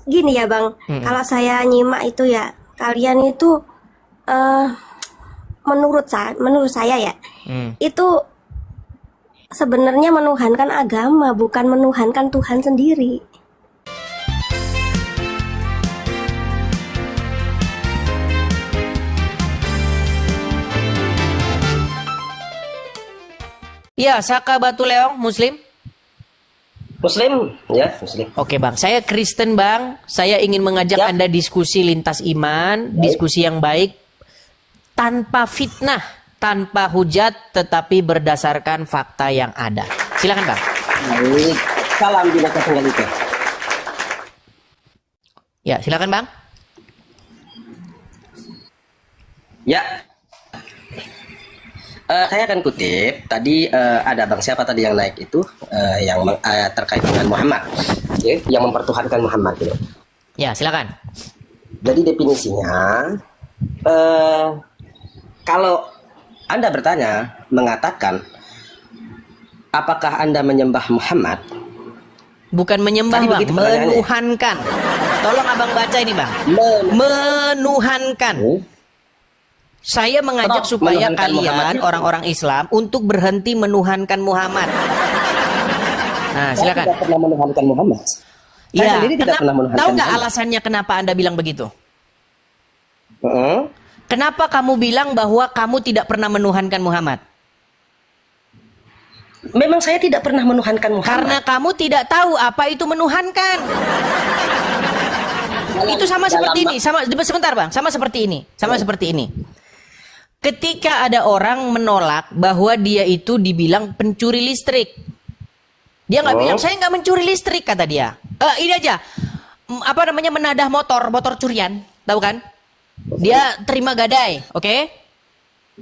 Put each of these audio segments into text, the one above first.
Gini ya Bang, kalau saya nyimak itu ya, kalian itu eh menurut saya ya, Hmm. itu sebenarnya menuhankan agama, bukan menuhankan Tuhan sendiri. Ya, Saka Batu Leong, Muslim. Muslim, ya, Muslim. Oke Bang, saya Kristen Bang. Saya ingin mengajak Ya. Anda diskusi lintas iman, diskusi yang baik, tanpa fitnah, tanpa hujat, tetapi berdasarkan fakta yang ada. Silakan Bang. Baik. Salam Bineka Tunggal Ika. Ya, silakan Bang. Ya, saya akan kutip tadi ada bang siapa tadi yang naik itu yang terkait dengan Muhammad, ya, yang mempertuhankan Muhammad gitu. Ya, silakan. Jadi definisinya, kalau Anda bertanya mengatakan apakah Anda menyembah Muhammad? Bukan menyembah Tadi Bang, begitu pertanyaannya. menuhankan. Tolong Abang baca ini Bang. Men- Menuhankan. Saya mengajak Stop, supaya menuhankan kalian Muhammad. orang-orang Islam untuk berhenti menuhankan Muhammad. Nah, Saya silakan. tidak pernah menuhankan Muhammad. Saya Iya, sendiri tidak pernah menuhankan tahu nggak Muhammad. alasannya kenapa Anda bilang begitu? Heeh. Kenapa kamu bilang bahwa kamu tidak pernah menuhankan Muhammad? Memang saya tidak pernah menuhankan Muhammad. Karena kamu tidak tahu apa itu menuhankan. Itu sama seperti ini, sebentar Bang, sama seperti ini, seperti ini. Ketika ada orang menolak bahwa dia itu dibilang pencuri listrik, dia nggak bilang saya nggak mencuri listrik kata dia. Ini aja, apa namanya menadah motor curian, tahu kan? Dia terima gadai, oke?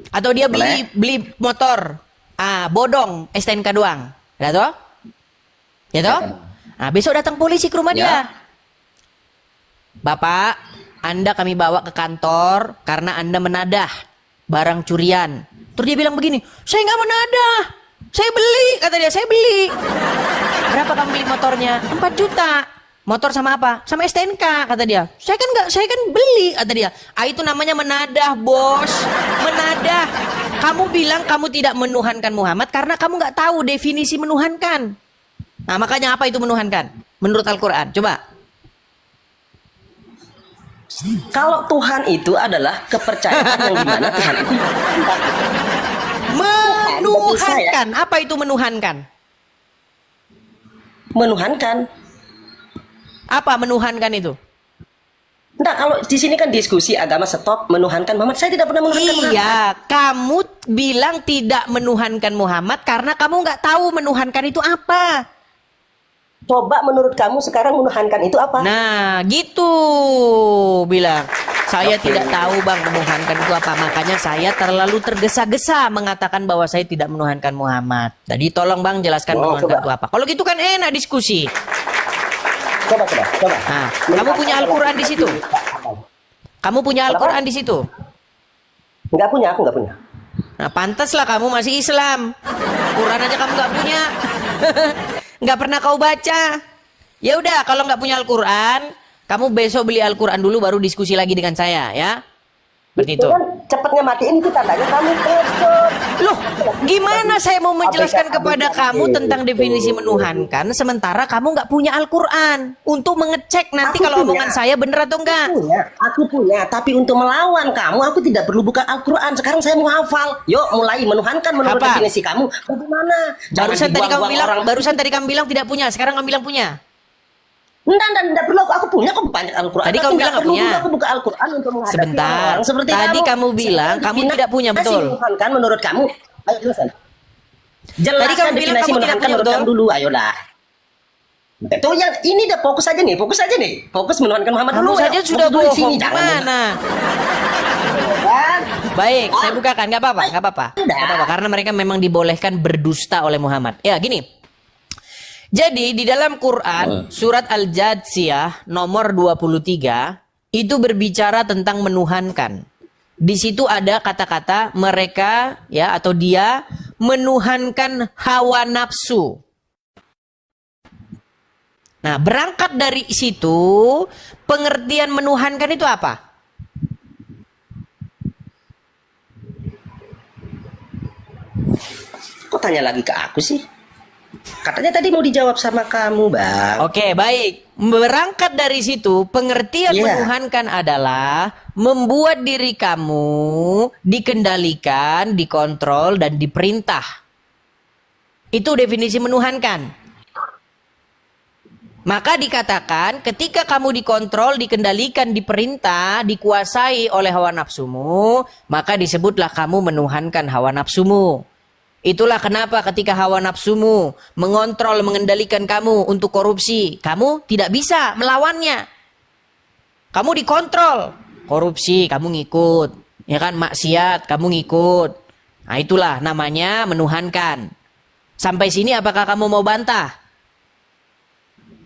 Atau dia beli motor, bodong STNK doang, ya toh? Ya toh? Nah, besok datang polisi ke rumah dia. Bapak, Anda kami bawa ke kantor karena Anda menadah barang curian. Terus dia bilang begini, saya nggak menadah, saya beli, kata dia, saya beli. Berapa kamu beli motornya? 4 juta. Motor sama apa? Sama STNK, kata dia. Saya kan beli, kata dia. Itu namanya menadah, bos. Menadah. Kamu bilang kamu tidak menuhankan Muhammad karena kamu nggak tahu definisi menuhankan. Nah, makanya apa itu menuhankan? Menurut Al-Quran, coba. Kalau Tuhan itu adalah kepercayaan yang dimana Tuhan itu Menuhankan. Apa itu menuhankan? menuhankan. Apa menuhankan itu? Enggak, kalau di sini kan diskusi agama stop menuhankan Muhammad. Saya tidak pernah menuhankan Muhammad. Iya, kamu bilang tidak menuhankan Muhammad karena kamu nggak tahu menuhankan itu apa. Coba menurut kamu sekarang menuhankan itu apa? Nah, gitu bilang. Saya tidak tahu Bang menuhankan itu apa. Makanya saya terlalu tergesa-gesa mengatakan bahwa saya tidak menuhankan Muhammad. Jadi tolong Bang jelaskan menuhankan itu apa. Kalau gitu kan enak diskusi. Coba. Nah, kamu punya Al-Quran di situ? Kamu punya Al-Quran di situ? Enggak punya, aku enggak punya. Nah, pantaslah kamu masih Islam. Quran aja kamu nggak punya. Nggak pernah kau baca. Ya udah, kalau nggak punya Al-Quran, kamu besok beli Al-Quran dulu baru diskusi lagi dengan saya, ya. Seperti itu. Kan cepatnya matiin itu tandanya kamu kocok. Loh, gimana saya mau menjelaskan kepada kamu tentang definisi menuhankan sementara kamu nggak punya Al-Quran untuk mengecek nanti Aku kalau punya. omongan saya bener atau enggak? Aku punya, tapi untuk melawan kamu aku tidak perlu buka Al-Quran. Sekarang saya mau hafal. Yuk mulai menuhankan menurut Apa? definisi kamu. Bagaimana? Barusan tadi kamu bilang tidak punya, sekarang kamu bilang punya. Enggak perlu, aku punya kok banyak Al-Quran. Tadi kamu bilang nggak punya. Aku buka Al-Quran untuk menghadapi Sebentar. orang seperti Tadi kamu bilang Sekarang kamu definisi tidak punya, betul. menuhankan menurut kamu. Ayo jelaskan. Jelaskan Tadi kamu bilang definisi kamu tidak menuhankan punya, menurut betul. kamu dulu. Ayolah. Itu yang ini deh fokus aja nih. Fokus menuhankan Muhammad Kamu dulu. saja ayo. sudah Fokus dulu di sini, bohong. jangan. Gimana? Baik, saya bukakan. Nggak apa-apa. Karena mereka memang dibolehkan berdusta oleh Muhammad. Ya, gini. Jadi di dalam Quran surat Al-Jadsiyah nomor 23 itu berbicara tentang menuhankan. Di situ ada kata-kata mereka ya atau dia menuhankan hawa nafsu. Nah, berangkat dari situ, pengertian menuhankan itu apa? Kok tanya lagi ke aku sih? Katanya tadi mau dijawab sama kamu, Bang. Oke, baik. Berangkat dari situ, pengertian Iya. menuhankan adalah membuat diri kamu dikendalikan, dikontrol, dan diperintah. Itu definisi menuhankan. Maka dikatakan ketika kamu dikontrol, dikendalikan, diperintah, dikuasai oleh hawa nafsumu, maka disebutlah kamu menuhankan hawa nafsumu. Itulah kenapa ketika hawa nafsumu mengontrol, mengendalikan kamu untuk korupsi, kamu tidak bisa melawannya. Kamu dikontrol, korupsi kamu ngikut, ya kan, maksiat kamu ngikut. Nah, itulah namanya menuhankan. Sampai sini apakah kamu mau bantah?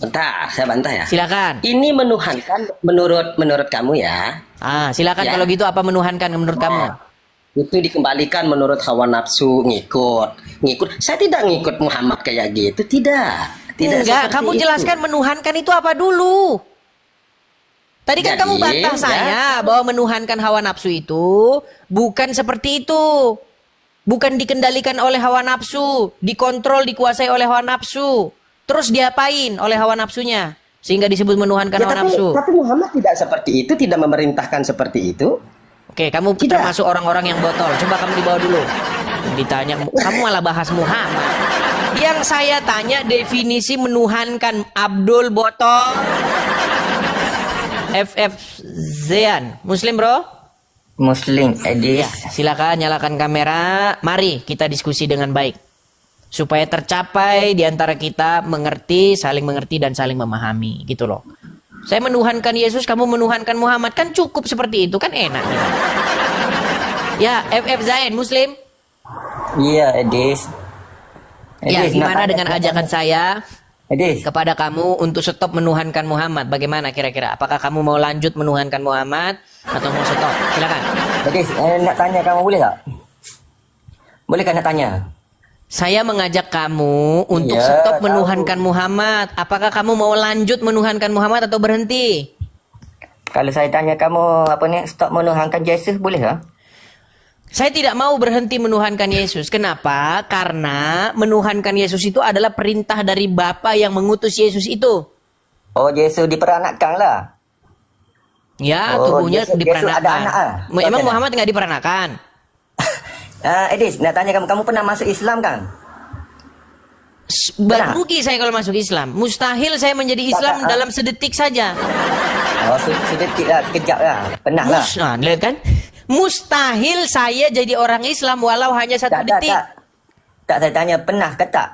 Bentar, saya bantah ya. Silakan. Ini menuhankan menurut kamu ya. Silakan Ya. kalau gitu apa menuhankan menurut kamu? Itu dikembalikan menurut hawa nafsu, ngikut. Saya tidak ngikut Muhammad kayak gitu, tidak. Tidak Enggak, seperti kamu itu. jelaskan menuhankan itu apa dulu. Tadi kan Jadi, kamu bantah ya. saya bahwa menuhankan hawa nafsu itu bukan seperti itu. Bukan dikendalikan oleh hawa nafsu, dikontrol, dikuasai oleh hawa nafsu. Terus diapain oleh hawa nafsunya sehingga disebut menuhankan Ya, hawa nafsu. tapi Muhammad tidak seperti itu, tidak memerintahkan seperti itu. Oke, kamu Tidak. termasuk orang-orang yang botol. Coba kamu dibawa dulu. Ditanya, kamu malah bahas Muhammad. Yang saya tanya definisi menuhankan Abdul botol. FF Zean, Muslim bro? Muslim, Edis. Ya, silakan nyalakan kamera. Mari kita diskusi dengan baik. Supaya tercapai di antara kita saling mengerti dan saling memahami. Gitu loh. Saya menuhankan Yesus, kamu menuhankan Muhammad. Kan cukup seperti itu, kan enak. Gitu. Ya, FF Zain, Muslim? Iya, Edis. Ya, gimana nak- dengan ajakan saya Edis, kepada kamu untuk stop menuhankan Muhammad? Bagaimana kira-kira? Apakah kamu mau lanjut menuhankan Muhammad atau mau stop? Silakan. Edis, nak tanya kamu boleh tak? Boleh kan nak tanya? Saya mengajak kamu untuk Iya, stop tahu. menuhankan Muhammad. Apakah kamu mau lanjut menuhankan Muhammad atau berhenti? Kalau saya tanya kamu stop menuhankan Yesus boleh tak? Saya tidak mau berhenti menuhankan Yesus. Kenapa? Karena menuhankan Yesus itu adalah perintah dari Bapa yang mengutus Yesus itu. Oh, Yesus diperanakkan lah. Ya, Oh, tubuhnya Yesus ada diperanakan. anak ah? Emang Macam mana? Muhammad nggak diperanakan? Edis, nak tanya kamu pernah masuk Islam kan? Baru rugi saya kalau masuk Islam. Mustahil saya menjadi Islam Tak. dalam sedetik saja. Oh, sedetik lah, sekejap lah. Pernah lah. Nah, lihat kan? Mustahil saya jadi orang Islam walau hanya satu detik. Tak, saya tanya pernah ke tak?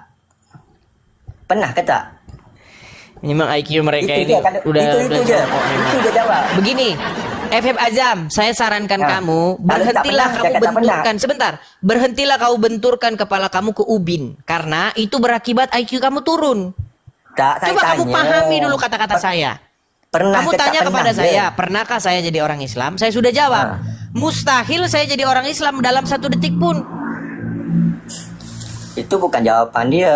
Pernah ke tak? Memang IQ mereka Itu ini je, kalau- udah itu je. songkok memang. Itu je jawab. Begini, FF Azam, saya sarankan Nah, kamu kalau tak berhentilah pernah, kamu cakap tak benturkan sebentar. Berhentilah kau benturkan kepala kamu ke ubin karena itu berakibat IQ kamu turun. Tak, saya Coba kamu tanya. pahami dulu kata-kata saya. Pernah Kamu ke tak tanya pernah kepada je? saya, pernahkah saya jadi orang Islam? Saya sudah jawab. Ah. Mustahil saya jadi orang Islam dalam satu detik pun. Itu bukan jawaban dia.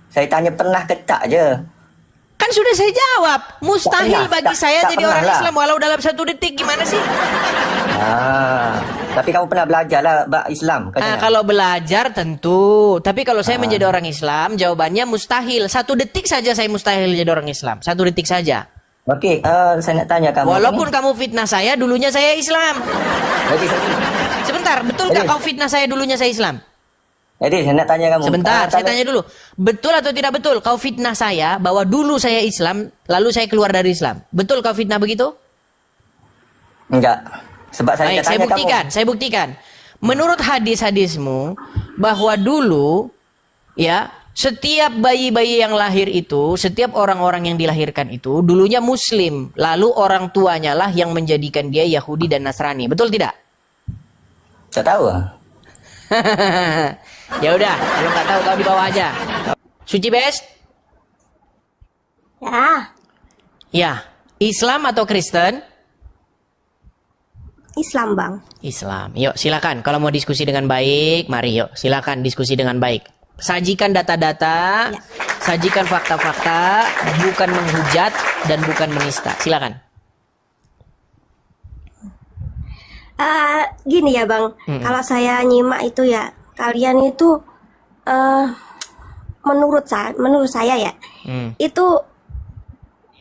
Saya tanya pernah ke tak je. Kan sudah saya jawab. Mustahil Tak pernah, bagi tak- saya tak jadi pernah orang lah. Islam walau dalam satu detik. Gimana sih? Tapi kamu pernah belajar lah bab Islam katanya. Kalau belajar tentu. Tapi kalau saya menjadi orang Islam, jawabannya mustahil. Satu detik saja saya mustahil jadi orang Islam. Satu detik saja. Okey, saya nak tanya kamu. Walaupun kamu fitnah saya, dulunya saya Islam. Edis, Sebentar, betul nggak Jadi- kau fitnah saya dulunya saya Islam? saya nak tanya kamu. Sebentar, saya kalau- tanya dulu. Betul atau tidak betul kau fitnah saya bahwa dulu saya Islam, lalu saya keluar dari Islam? Betul kau fitnah begitu? Enggak. Sebab saya Baik, nak saya tanya buktikan, saya buktikan. Menurut hadis-hadismu bahwa dulu ya, setiap bayi-bayi yang lahir itu, setiap orang-orang yang dilahirkan itu dulunya muslim, lalu orang tuanya lah yang menjadikan dia Yahudi dan Nasrani. Betul tidak? kamu. Tak tahu. Ya udah, kalau nggak tahu kau di bawah aja. Suci Best? Ya, Ya, Islam atau Kristen? Islam bang. Islam. Yuk, silakan. Kalau mau diskusi dengan baik, mari yuk. Silakan diskusi dengan baik. Sajikan data-data. Ya. sajikan fakta-fakta, bukan menghujat dan bukan menista. Silakan. Gini ya Bang, kalau saya nyimak itu ya, kalian itu menurut saya ya, itu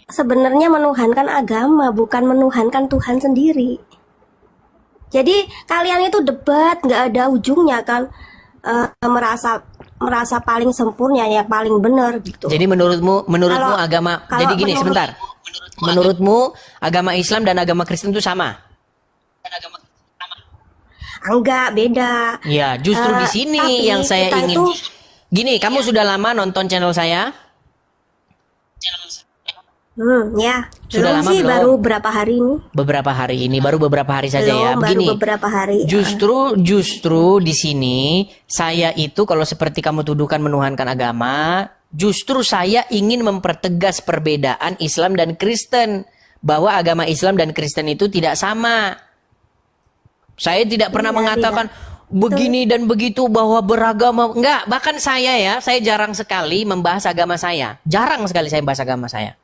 sebenarnya menuhankan agama, bukan menuhankan Tuhan sendiri. Jadi kalian itu debat nggak ada ujungnya kan, merasa paling sempurna, yang paling benar gitu. Jadi menurutmu agama, kalau jadi gini sebentar. Menurutmu agama Islam dan agama Kristen itu sama? Enggak, beda. Ya, justru di sini Tapi yang saya kita ingin. itu- Gini, kamu sudah lama nonton channel saya? Ya. Sudah lama sih, belum? baru berapa hari ini? Beberapa hari ini, baru beberapa hari saja ya. Belum, Begini. baru beberapa hari. Justru di sini saya itu kalau seperti kamu tuduhkan menuhankan agama, justru saya ingin mempertegas perbedaan Islam dan Kristen, bahwa agama Islam dan Kristen itu tidak sama. Saya tidak pernah Iya, mengatakan begini dan begitu bahwa beragama, enggak. Bahkan saya jarang sekali membahas agama saya. Jarang sekali saya bahas agama saya.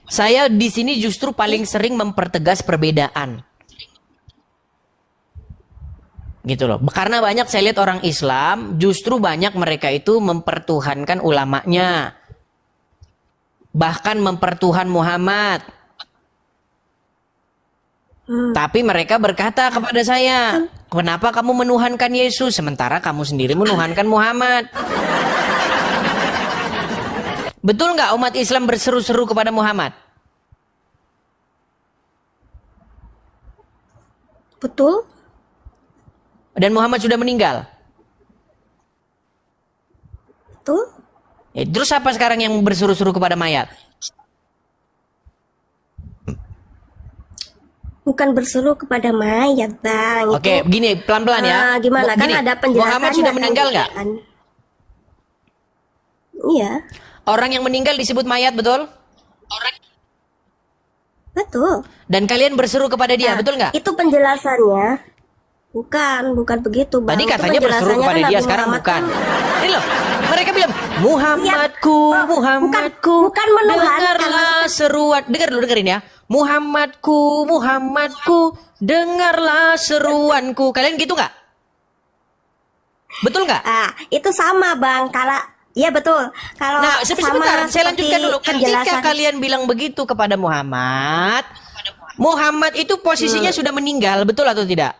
Saya di sini justru paling sering mempertegas perbedaan. Gitu loh. Karena banyak saya lihat orang Islam, justru banyak mereka itu mempertuhankan ulamanya. Bahkan mempertuhan Muhammad. Tapi mereka berkata kepada saya, kenapa kamu menuhankan Yesus sementara kamu sendiri menuhankan Muhammad? Betul nggak umat Islam berseru-seru kepada Muhammad? Betul? Dan Muhammad sudah meninggal. Betul? Terus apa sekarang yang berseru-seru kepada mayat? Bukan berseru kepada mayat, Bang. Oke, begini pelan-pelan ya. Gimana? Kan Gini, ada penjelasannya. Muhammad sudah kan, meninggal nggak? kan? Iya, Orang yang meninggal disebut mayat, betul? betul. Dan kalian berseru kepada dia, betul nggak? Itu penjelasannya. Bukan begitu, Bang. Tadi Itu katanya berseru penjelasannya kepada kan dia, Nabi sekarang Muhammad bukan. kan- Ini loh, mereka bilang, Muhammadku, Iya. Muhammadku, bukan menuhankan, dengarlah seruan. Dengerin ya. Muhammadku, Muhammadku, dengarlah seruanku. Kalian gitu nggak? Betul nggak? Itu sama, Bang. Iya betul. Kalau Nah, sebentar, saya seperti lanjutkan dulu. Ketika penjelasan- kalian bilang begitu kepada Muhammad, Muhammad itu posisinya sudah meninggal, betul atau tidak?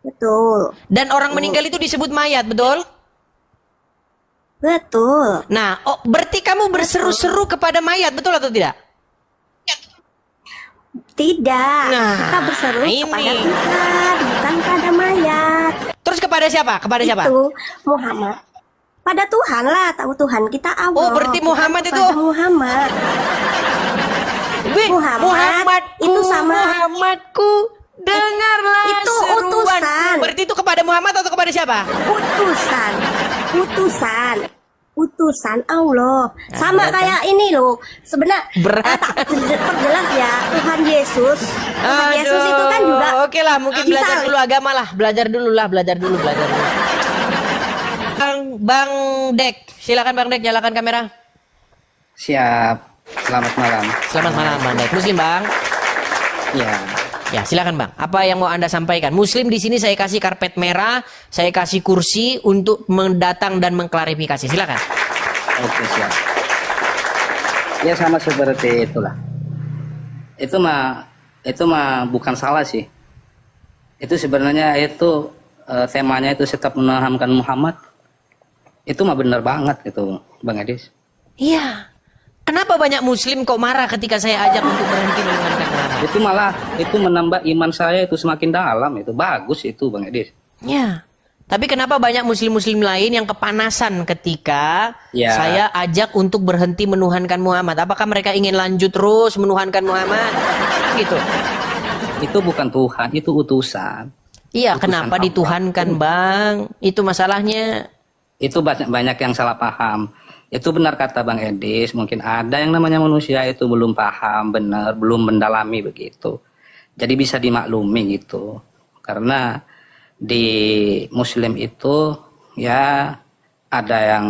Betul. Dan orang meninggal itu disebut mayat, betul? Betul. Nah, berarti kamu berseru-seru kepada mayat, betul atau tidak? Tidak. Nah, Kita berseru ini. kepada Tuhan, bukan pada mayat. Terus kepada siapa? Kepada siapa? Itu Muhammad. Pada Tuhan lah, tahu Tuhan kita Allah. Oh, berarti Bukan Muhammad kepada itu- Muhammad. Wih, Muhammad itu sama- Muhammadku, dengarlah Itu seruanku. utusan. Berarti itu kepada Muhammad atau kepada siapa? Utusan Allah. Sama kayak ini loh. Sebenarnya Berat. tak perjelas ya, Tuhan Yesus. Tuhan Yesus itu kan juga Oke lah, mungkin bisa- belajar dulu agama lah. Belajar dulu. Bang Dek, silakan Bang Dek, nyalakan kamera. Siap. Selamat malam. Selamat malam Bang Dek. Muslim Bang. Ya. Ya, silakan Bang. Apa yang mau Anda sampaikan? Muslim di sini saya kasih karpet merah, saya kasih kursi untuk mendatang dan mengklarifikasi. Silakan. Oke, siap. Ya sama seperti itulah. Itu mah bukan salah sih. Itu sebenarnya itu temanya itu tetap menahamkan Muhammad. Itu mah benar banget gitu, Bang Edis. Iya. Kenapa banyak Muslim kok marah ketika saya ajak untuk berhenti menuhankan Muhammad? Itu menambah iman saya itu semakin dalam, itu bagus itu Bang Edis. Ya. Tapi kenapa banyak Muslim-Muslim lain yang kepanasan ketika Ya. saya ajak untuk berhenti menuhankan Muhammad? Apakah mereka ingin lanjut terus menuhankan Muhammad? Gitu. Itu bukan Tuhan, itu utusan. Iya, Utusan kenapa Allah. dituhankan, Bang? Itu masalahnya. Itu banyak yang salah paham. Itu benar kata Bang Edis, mungkin ada yang namanya manusia itu belum paham benar, belum mendalami begitu. Jadi bisa dimaklumi gitu. Karena di Muslim itu ya ada yang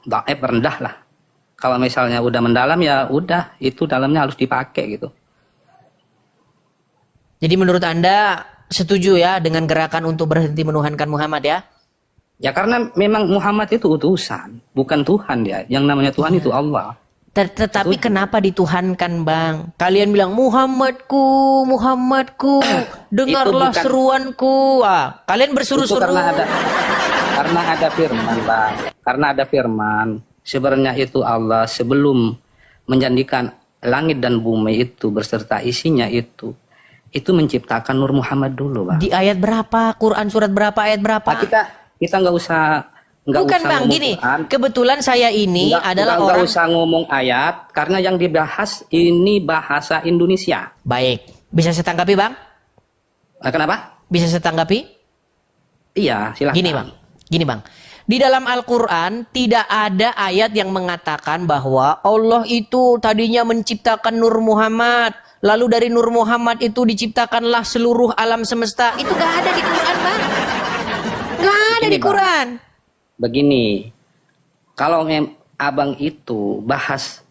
dhaif, rendah lah. Kalau misalnya udah mendalam ya udah, itu dalamnya harus dipakai gitu. Jadi menurut Anda setuju ya dengan gerakan untuk berhenti menuhankan Muhammad ya? Ya karena memang Muhammad itu utusan, bukan Tuhan dia. Yang namanya Tuhan itu Allah. Tetapi kenapa dituhankan, Bang? Kalian bilang Muhammadku, Muhammadku, dengarlah bukan- seruanku. Ah, kalian Itu berseru-seru. karena ada firman, Bang. Karena ada firman. Sebenarnya itu Allah sebelum menjadikan langit dan bumi itu beserta isinya itu menciptakan Nur Muhammad dulu, Bang. Di ayat berapa? Quran surat berapa? Ayat berapa? Nah, kita nggak usah Bukan usah Bang, ngomong gini. Quran. Kebetulan saya ini adalah nggak orang. usah ngomong ayat karena yang dibahas ini bahasa Indonesia. Baik, bisa saya tanggapi, Bang? Nah, kenapa? Bisa saya tanggapi? Iya, silahkan. Gini bang. Di dalam Al-Quran tidak ada ayat yang mengatakan bahwa Allah itu tadinya menciptakan Nur Muhammad. Lalu dari Nur Muhammad itu diciptakanlah seluruh alam semesta. Itu gak ada di Quran, Bang. Gak ada di Quran. Begini, kalau abang itu bahas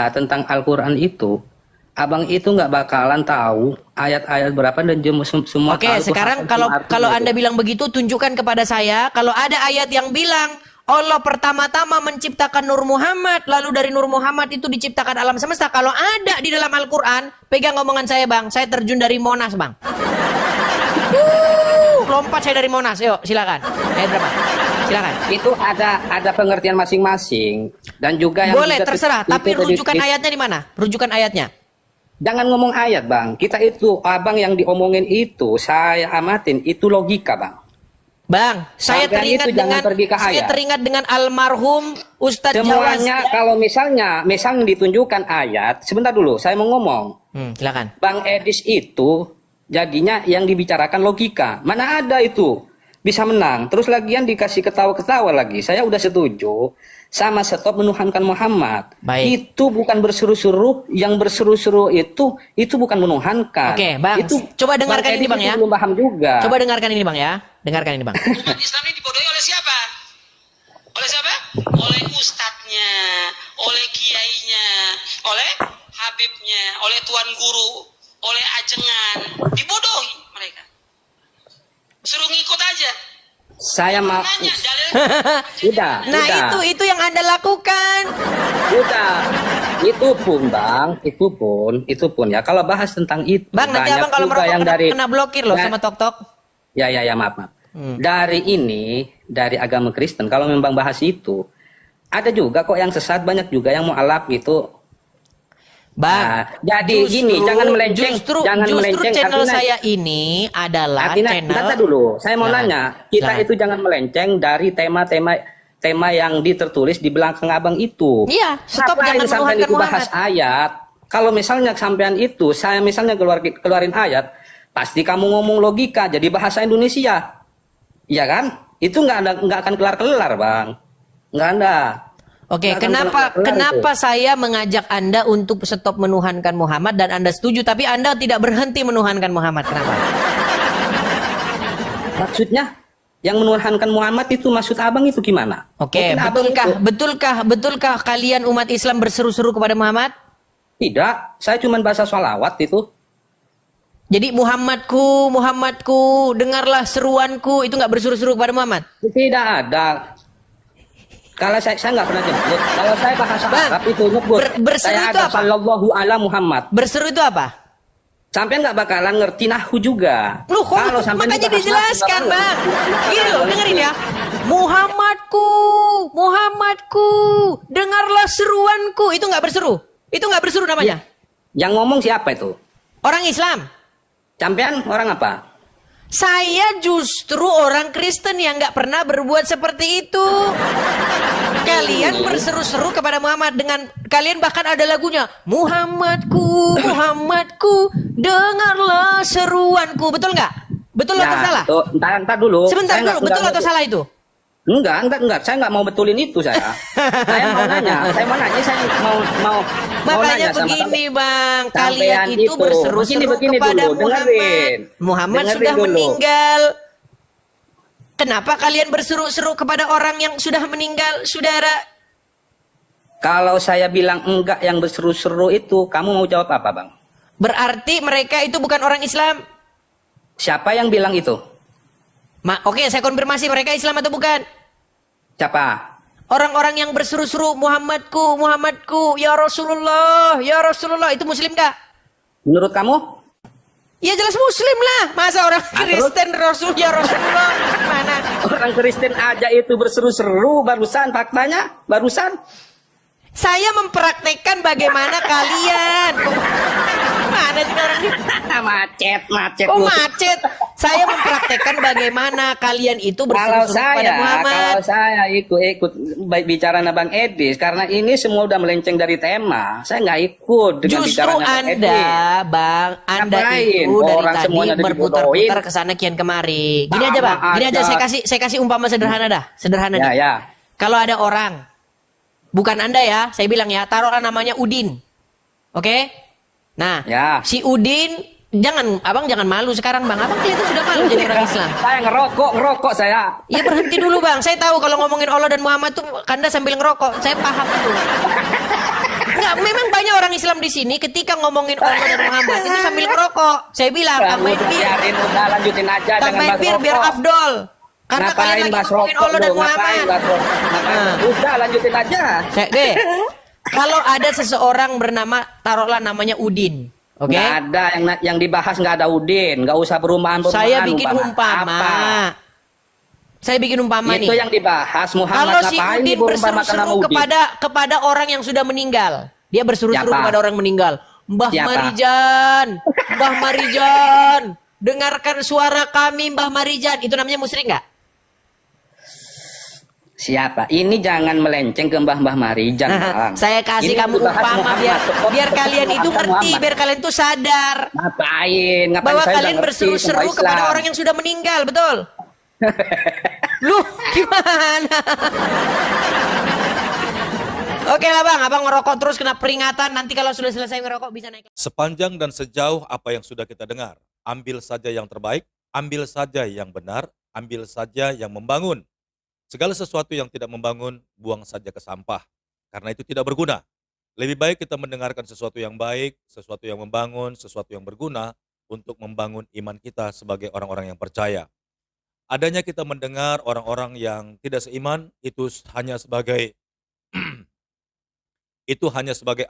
tentang Al-Quran itu, abang itu nggak bakalan tahu ayat-ayat berapa dan semua. Oke, sekarang kalau Anda bilang begitu, tunjukkan kepada saya kalau ada ayat yang bilang Allah pertama-tama menciptakan Nur Muhammad, lalu dari Nur Muhammad itu diciptakan alam semesta. Kalau ada di dalam Al-Quran, pegang omongan saya, Bang. Saya terjun dari Monas, Bang. Lompat saya dari Monas. Yuk, silakan. Ayat berapa? Silakan. Itu ada pengertian masing-masing dan juga yang boleh juga terserah, itu tapi tadi- rujukan ayatnya di mana? Rujukan ayatnya. Jangan ngomong ayat, Bang. Kita itu abang yang diomongin itu saya amatin itu logika, Bang. Bang, saya Sampean teringat itu jangan dengan pergi ke saya ayat. teringat dengan almarhum Ustadz Jawas. Semuanya kalau misalnya ditunjukkan ayat, sebentar dulu, saya mau ngomong. Silakan. Bang Edis itu jadinya yang dibicarakan logika. Mana ada itu bisa menang. Terus lagian dikasih ketawa-ketawa lagi. Saya udah setuju sama stop menuhankan Muhammad. Baik. Itu bukan berseru-seru. Yang berseru-seru itu bukan menuhankan. Oke, Bang. Itu Coba dengarkan ini, Edis Bang, itu ya. belum paham juga. Coba dengarkan ini, Bang, ya. Dengarkan ini, Bang. Umat Islam ini dibodohi oleh siapa? Oleh siapa? Oleh ustadznya, oleh kiainya, oleh habibnya, oleh tuan guru, oleh ajengan. Dibodohi mereka. Suruh ngikut aja. Saya mau Nanya dalil. sudah. Nah, sudah. itu yang Anda lakukan. Udah, itu pun Bang, itu pun ya. Kalau bahas tentang itu, Bang, nanti banyak Abang kalau juga merokok yang kena blokir loh Nah, sama Tok-Tok. Ya, maaf. Dari agama Kristen, kalau memang bahas itu, ada juga kok yang sesat, banyak juga yang mualaf gitu. Bang, Nah, jadi gini, jangan melenceng, Justru melenceng. channel Artinya- saya ini adalah Artinya, channel. bentar dulu, saya mau Silakan. nanya, kita Silakan. itu jangan melenceng dari tema yang ditertulis di belakang abang itu. Iya, stop, Ngapain jangan sampean menuhankan itu bahas ayat? Kalau misalnya sampean itu, saya misalnya keluarin ayat, pasti kamu ngomong logika, jadi bahasa Indonesia, iya kan? Itu nggak akan kelar-kelar, Bang. Nggak ada. Oke, Nggak akan kelar-kelar kenapa itu. saya mengajak Anda untuk stop menuhankan Muhammad dan Anda setuju, tapi Anda tidak berhenti menuhankan Muhammad? Kenapa? Maksudnya yang menuhankan Muhammad itu maksud abang itu gimana? Oke, Mungkin abang betulkah kalian umat Islam berseru-seru kepada Muhammad? tidak, saya cuma bahasa sholawat itu. Jadi Muhammadku, dengarlah seruanku, itu nggak berseru-seru kepada Muhammad? Tidak ada. Kalau saya nggak pernah nyebut. Kalau saya bahasa Bang, Arab itu nyebut. berseru Saya itu ada apa? sallallahu ala Muhammad. Berseru itu apa? Sampai nggak bakalan ngerti nahu juga. Loh, kok sampean makanya dibahas nahu, dijelaskan, nggak Bang. ngerti. Gini loh, dengerin ya. Muhammadku, dengarlah seruanku. Itu nggak berseru. Itu nggak berseru namanya. Yang ngomong siapa itu? Orang Islam. Sampean orang apa? Saya justru orang Kristen yang nggak pernah berbuat seperti itu. Kalian berseru-seru kepada Muhammad dengan kalian bahkan ada lagunya Muhammadku, dengarlah seruanku. Betul nggak? Betul atau salah? Tuh, entar dulu. Sebentar Saya nggak dulu, betul sudah atau salah itu? Enggak. Saya nggak mau betulin itu saya. Saya mau nanya. Saya mau Makanya nanya sama begini Bang, sampean kalian itu itu. berseru-seru Begini kepada dulu, Muhammad. dengerin. Muhammad Dengerin sudah dulu. meninggal. Kenapa kalian berseru-seru kepada orang yang sudah meninggal, saudara? Kalau saya bilang enggak yang berseru-seru itu, kamu mau jawab apa, Bang? Berarti mereka itu bukan orang Islam. Siapa yang bilang itu? Oke, saya konfirmasi mereka Islam atau bukan? Siapa? Orang-orang yang berseru-seru Muhammadku, Muhammadku, ya Rasulullah, itu Muslim gak? Menurut kamu? Ya jelas Muslim lah. Masa orang Kristen Rasul ya Rasulullah mana? Orang Kristen aja itu berseru-seru barusan, faktanya barusan. Saya mempraktekkan bagaimana kalian. Mana sih orang ini? macet Kok lu. macet? Saya mempraktekkan bagaimana kalian itu Kalau berseru-seru kepada Muhammad. saya ikut baik bicara Bang Edis, karena ini semua udah melenceng dari tema. Saya nggak ikut dengan Justru bicaranya Bang Edis. Anda Ngapain? itu dari Orang tadi semuanya berputar-putar ke sana kian kemari. Gini aja Bang, gini aja saya kasih umpama sederhana dah, sederhana Ya, nih. ya. Kalau ada orang, bukan Anda ya, saya bilang ya, taruhlah namanya Udin. Oke? Nah, Ya. si Udin, Abang jangan malu sekarang Bang. Abang kelihatan sudah malu jadi orang Islam. Saya ngerokok saya. Ya berhenti dulu Bang. Saya tahu kalau ngomongin Allah dan Muhammad tuh Anda sambil ngerokok. Saya paham itu. Enggak, memang banyak orang Islam di sini ketika ngomongin Allah dan Muhammad itu sambil ngerokok. Saya bilang, tambahin bir. Biarin udah lanjutin aja, jangan Tambahin bahas bir biar rokok. afdol. Karena kalian Ngapain lagi bahas ngomongin rokok Allah dan lu? Ngapain Muhammad. bahas rokok? Ngapain? Nah. Udah lanjutin aja. Kalau ada seseorang bernama, taruhlah namanya Udin. Oke? Nggak ada yang dibahas, nggak ada Udin, nggak usah perumahan-perumahan. Saya bikin umpama. umpama. Apa? Saya bikin umpama Itu nih. yang dibahas Muhammad. Kalau si ngapain Udin diperumpamakan sama berseru-seru Udin? kepada orang yang sudah meninggal. Dia berseru-seru Siapa? kepada orang meninggal. Mbah Siapa? Marijan, Mbah Marijan, dengarkan suara kami Mbah Marijan. Itu namanya musyrik nggak? Siapa? Ini jangan melenceng ke Mbah Marijan, Bang. Saya kasih Ini kamu dibahas umpama Muhammad. biar kalian itu ngerti, Muhammad. biar kalian tuh sadar Ngapain bahwa saya kalian udah ngerti berseru-seru semua kepada Islam. orang yang sudah meninggal, betul? Lu gimana? Oke lah Bang, Abang ngerokok terus kena peringatan. Nanti kalau sudah selesai ngerokok bisa naik. Sepanjang dan sejauh apa yang sudah kita dengar, ambil saja yang terbaik, ambil saja yang benar, ambil saja yang membangun. Segala sesuatu yang tidak membangun, buang saja ke sampah. Karena itu tidak berguna. Lebih baik kita mendengarkan sesuatu yang baik, sesuatu yang membangun, sesuatu yang berguna untuk membangun iman kita sebagai orang-orang yang percaya. Adanya kita mendengar orang-orang yang tidak seiman, itu hanya sebagai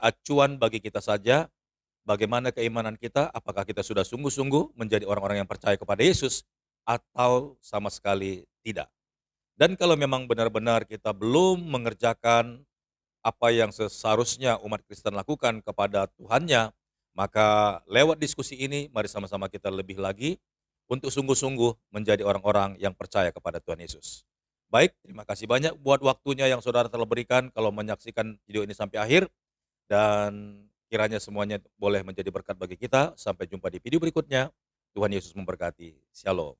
acuan bagi kita saja, bagaimana keimanan kita, apakah kita sudah sungguh-sungguh menjadi orang-orang yang percaya kepada Yesus, atau sama sekali tidak. Dan kalau memang benar-benar kita belum mengerjakan apa yang seharusnya umat Kristen lakukan kepada Tuhannya, maka lewat diskusi ini, mari sama-sama kita lebih lagi untuk sungguh-sungguh menjadi orang-orang yang percaya kepada Tuhan Yesus. Baik, terima kasih banyak buat waktunya yang saudara telah berikan kalau menyaksikan video ini sampai akhir. Dan kiranya semuanya boleh menjadi berkat bagi kita. Sampai jumpa di video berikutnya. Tuhan Yesus memberkati. Shalom.